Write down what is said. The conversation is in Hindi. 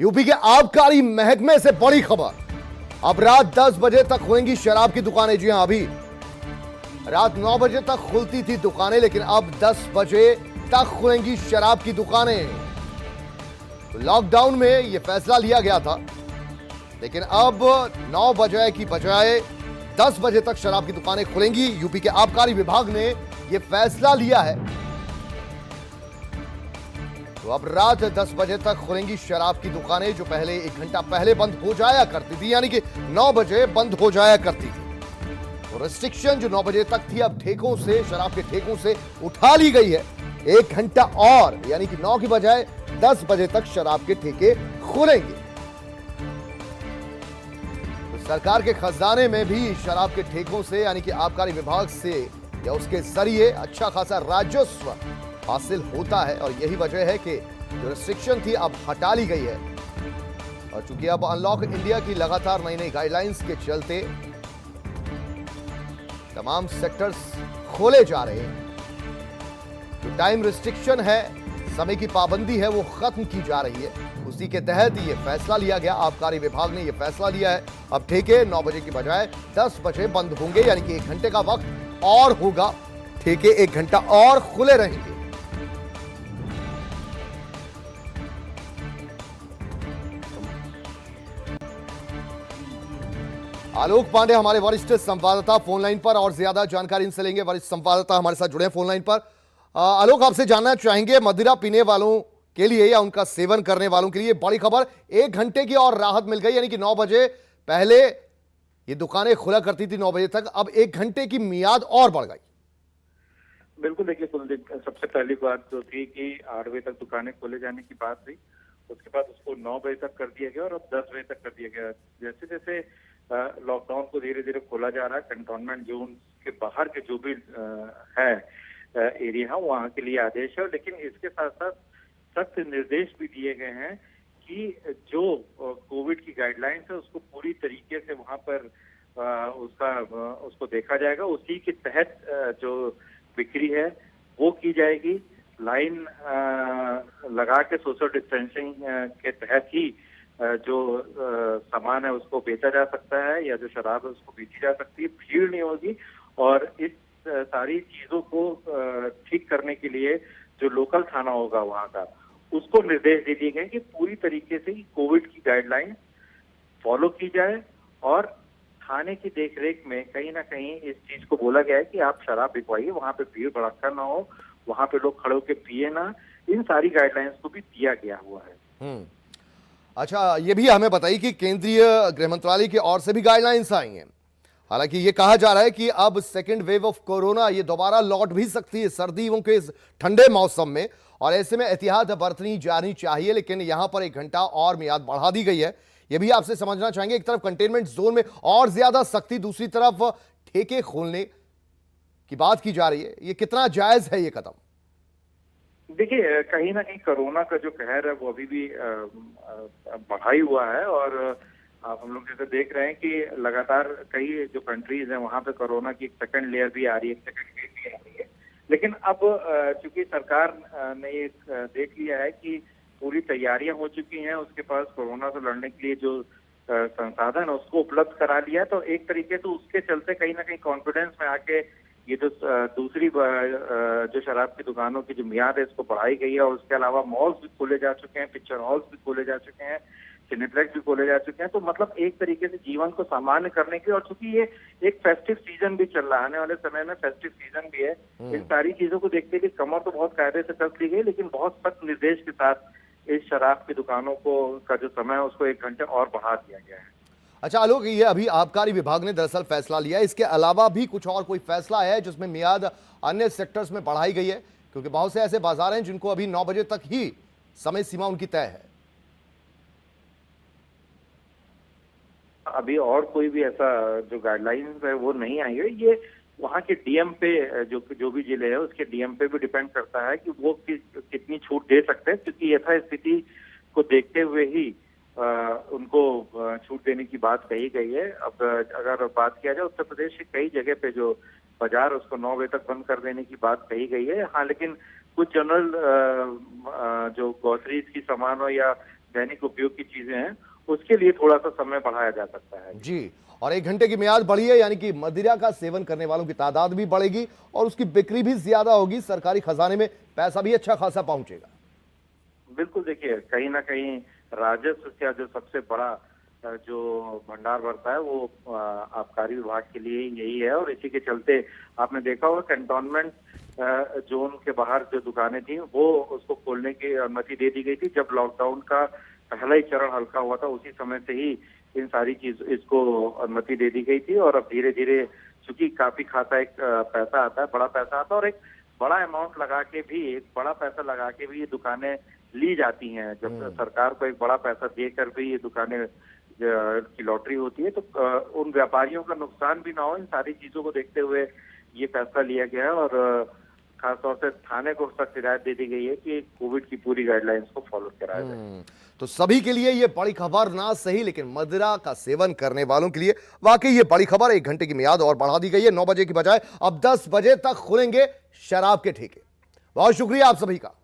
यूपी के आबकारी महकमे से बड़ी खबर। अब रात 10 बजे तक खुलेंगी शराब की दुकानें। जी हां, अभी रात 9 बजे तक खुलती थी दुकानें, लेकिन अब 10 बजे तक खुलेंगी शराब की दुकानें। तो लॉकडाउन में यह फैसला लिया गया था, लेकिन अब 9 बजे की बजाय 10 बजे तक शराब की दुकानें खुलेंगी। यूपी के आबकारी विभाग ने यह फैसला लिया है। तो अब रात 10 बजे तक खुलेंगी शराब की दुकानें, जो पहले 1 घंटा पहले बंद हो जाया करती थी, यानी कि 9 बजे बंद हो जाया करती थी। तो रेस्ट्रिक्शन जो 9 बजे तक थी, अब ठेकों से, शराब के ठेकों से उठा ली गई है। 1 घंटा और, यानी कि 9 की बजाय 10 बजे तक शराब के ठेके खुलेंगे। तो सरकार के खजाने में भी शराब के ठेकों से, यानी कि आबकारी विभाग से या उसके जरिए अच्छा खासा राजस्व हासिल होता है। और यही वजह है कि जो रिस्ट्रिक्शन थी अब हटा ली गई है। और चूंकि अब अनलॉक इंडिया की लगातार नई नई गाइडलाइंस के चलते तमाम सेक्टर्स खोले जा रहे हैं, जो टाइम रिस्ट्रिक्शन है, समय की पाबंदी है, वो खत्म की जा रही है। उसी के तहत ये फैसला लिया गया। आबकारी विभाग ने यह फैसला लिया है। अब ठेके 9 बजे की बजाय 10 बजे बंद होंगे, यानी कि 1 घंटे का वक्त और होगा। ठेके 1 घंटा और खुले रहेंगे। आलोक पांडे हमारे वरिष्ठ संवाददाता फोन लाइन पर, और ज्यादा जानकारी इनसे लेंगे। वरिष्ठ संवाददाता हमारे साथ जुड़े हैं फोन लाइन पर। आलोक, आपसे जानना चाहेंगे, मदिरा पीने वालों के लिए या उनका सेवन करने वालों के लिए बड़ी खबर, 1 घंटे की और राहत मिल गई, यानी कि 9 बजे पहले ये दुकानें खुला करती थी 9 बजे तक, अब 1 घंटे की मियाद और बढ़ गई। बिल्कुल, देखिए कुलदीप, सबसे पहली बात जो थी कि 8 बजे तक दुकानें खोले जाने की बात थी, उसके बाद उसको 9 बजे तक कर दिया गया और अब 10 बजे तक कर दिया गया। जैसे जैसे लॉकडाउन को धीरे धीरे खोला जा रहा है, कंटोनमेंट जोन के बाहर के जो भी है एरिया, वहाँ के लिए आदेश है। लेकिन इसके साथ साथ सख्त निर्देश भी दिए गए हैं कि जो कोविड की गाइडलाइंस है उसको पूरी तरीके से वहाँ पर उसको देखा जाएगा। उसी के तहत जो बिक्री है वो की जाएगी। लाइन लगा के सोशल डिस्टेंसिंग के तहत ही जो सामान है उसको बेचा जा सकता है, या जो शराब है उसको बेची जा सकती है। भीड़ नहीं होगी। और इस सारी चीजों को ठीक करने के लिए जो लोकल थाना होगा वहाँ का, उसको निर्देश दे दिए गए कि पूरी तरीके से कोविड की गाइडलाइन फॉलो की जाए। और थाने की देखरेख में कहीं ना कहीं इस चीज को बोला गया है कि आप शराब बिकवाइए, वहाँ पे भीड़ भड़का ना हो, वहाँ पे लोग खड़े होकर पिए ना। इन सारी गाइडलाइंस को भी दिया गया हुआ है। अच्छा, ये भी हमें बताइए कि केंद्रीय गृह मंत्रालय की ओर से भी गाइडलाइंस आई हैं। हालांकि ये कहा जा रहा है कि अब सेकेंड वेव ऑफ कोरोना ये दोबारा लौट भी सकती है सर्दियों के इस ठंडे मौसम में, और ऐसे में एहतियात बरतनी जानी चाहिए। लेकिन यहां पर 1 घंटा और मियाद बढ़ा दी गई है। ये भी आपसे समझना चाहेंगे, एक तरफ कंटेनमेंट जोन में और ज्यादा सख्ती, दूसरी तरफ ठेके खोलने की बात की जा रही है, ये कितना जायज है ये कदम? देखिए, कहीं ना कहीं कोरोना का जो कहर है वो अभी भी बढ़ा ही हुआ है। और आप हम लोग जैसे देख रहे हैं कि लगातार कई जो कंट्रीज हैं वहां पे कोरोना की एक सेकंड लेयर भी आ रही है, एक सेकंड वेव भी आ रही है। लेकिन अब चूंकि सरकार ने ये देख लिया है कि पूरी तैयारियां हो चुकी हैं, उसके पास कोरोना से लड़ने के लिए जो संसाधन है उसको उपलब्ध करा लिया, तो एक तरीके से उसके चलते कहीं ना कहीं कॉन्फिडेंस में आके ये जो दूसरी जो शराब की दुकानों की जो मियाद है इसको बढ़ाई गई है। और उसके अलावा मॉल्स भी खोले जा चुके हैं, पिक्चर हॉल्स भी खोले जा चुके हैं, सिनेप्लेक्स भी खोले जा चुके हैं। तो मतलब एक तरीके से जीवन को सामान्य करने के, और चूंकि ये एक फेस्टिव सीजन भी चल रहा है, आने वाले समय में फेस्टिव सीजन भी है, इन सारी चीजों को देखते हुए कमर तो बहुत कायदे से कस ली गई, लेकिन बहुत सख्त निर्देश के साथ इस शराब की दुकानों को का जो समय है उसको 1 घंटे और बढ़ा दिया गया है। अच्छा आलोक, ये अभी आबकारी विभाग ने दरअसल फैसला लिया है, इसके अलावा भी कुछ और कोई फैसला है जिसमें मियाद अन्य सेक्टर्स में बढ़ाई गई है? क्योंकि बहुत से ऐसे बाजार हैं जिनको अभी 9 बजे तक ही समय सीमा उनकी तय है। अभी और कोई भी ऐसा जो गाइडलाइंस है वो नहीं आई है। ये वहाँ के डीएम पे, जो भी जिले है उसके डीएम पे भी डिपेंड करता है कि वो कितनी छूट दे सकते हैं, क्योंकि यथास्थिति को देखते हुए ही उनको छूट देने की बात कही गई है। अब अगर बात किया जाए उत्तर प्रदेश की कई जगह पे जो बाजार उसको 9 बजे तक बंद कर देने की बात कही गई है। हाँ, लेकिन कुछ जनरल जो ग्रोसरीज की सामान हो या दैनिक उपयोग की चीजें हैं, उसके लिए थोड़ा सा समय बढ़ाया जा सकता है। जी, और 1 घंटे की मियाद बढ़ी है, यानी कि मदिरा का सेवन करने वालों की तादाद भी बढ़ेगी और उसकी बिक्री भी ज्यादा होगी, सरकारी खजाने में पैसा भी अच्छा खासा पहुंचेगा। बिल्कुल, देखिए कहीं ना कहीं राजस्व का जो सबसे बड़ा जो भंडार भरता है वो आबकारी विभाग के लिए यही है, और इसी के चलते आपने देखा होगा कंटोनमेंट जोन के बाहर जो दुकानें थी वो उसको खोलने की अनुमति दे दी गई थी। जब लॉकडाउन का पहला ही चरण हल्का हुआ था उसी समय से ही इन सारी चीज इसको अनुमति दे दी गई थी, और अब धीरे धीरे चूंकि काफी खाता एक पैसा आता है, बड़ा पैसा आता है, और एक बड़ा अमाउंट लगा के भी, एक बड़ा पैसा लगा के भी ये दुकानें ली जाती हैं। जब सरकार को एक बड़ा पैसा देकर भी ये दुकानें की लॉटरी होती है, तो उन व्यापारियों का नुकसान भी ना हो, इन सारी चीजों को देखते हुए ये फैसला लिया गया है। और खासतौर से थाने को सख्त हिदायत दे दी गई है कि कोविड की पूरी गाइडलाइंस को फॉलो कराया जाए। तो सभी के लिए ये बड़ी खबर ना सही, लेकिन मदिरा का सेवन करने वालों के लिए वाकई ये बड़ी खबर। 1 घंटे की मियाद और बढ़ा दी गई है, 9 बजे की बजाय अब 10 बजे तक खुलेंगे शराब के ठेके। बहुत शुक्रिया आप सभी का।